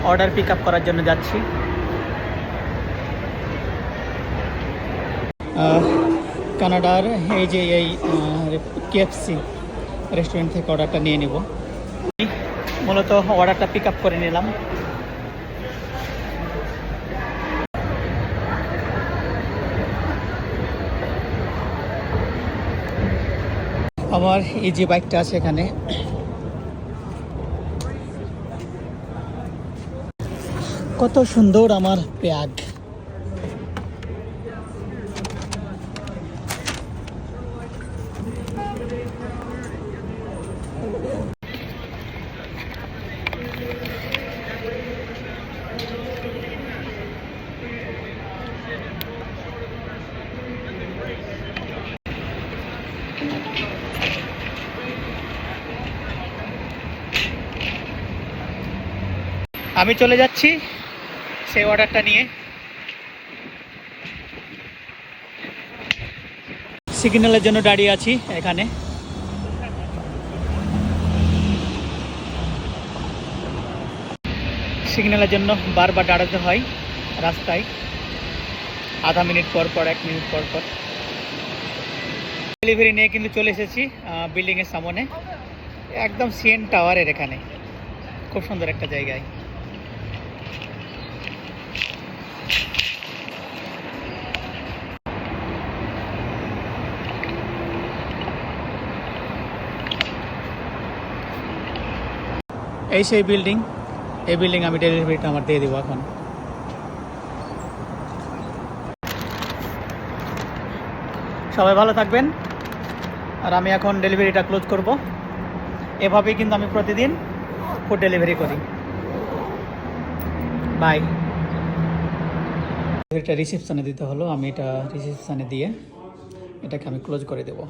Order pick up করার জন্য যাচ্ছি। কানাডার এই যে এই কেএফসি রেস্টুরেন্ট থেকে অর্ডারটা নিয়ে নিব। মূলত অর্ডারটা পিক আপ করে নিলাম। আমার এই যে বাইকটা আছে এখানে, কত সুন্দর আমার ব্যাগ। আমি চলে যাচ্ছি সেই অর্ডারটা নিয়ে। সিগন্যালের জন্য দাঁড়িয়ে আছি এখানে। সিগন্যালের জন্য বারবার দাঁড়াতে হয় রাস্তায়, আধা মিনিট পর পর, 1 মিনিট পর পর। ডেলিভারি নিয়ে কিন্তু চলে এসেছি বিল্ডিংয়ের সামনে, একদম সিএন টাওয়ারের এখানে। খুব সুন্দর একটা জায়গায়। এই সেই বিল্ডিং, এই বিল্ডিং আমি ডেলিভারিটা আমার দিয়ে দেবো এখন। সবাই ভালো থাকবেন। আর আমি এখন ডেলিভারিটা ক্লোজ করব। এভাবেই কিন্তু আমি প্রতিদিন ফুড ডেলিভারি করি। বাই। এটা রিসেপশনে দিতে হলো, আমি এটা রিসেপশনে দিয়ে এটাকে আমি ক্লোজ করে দেবো।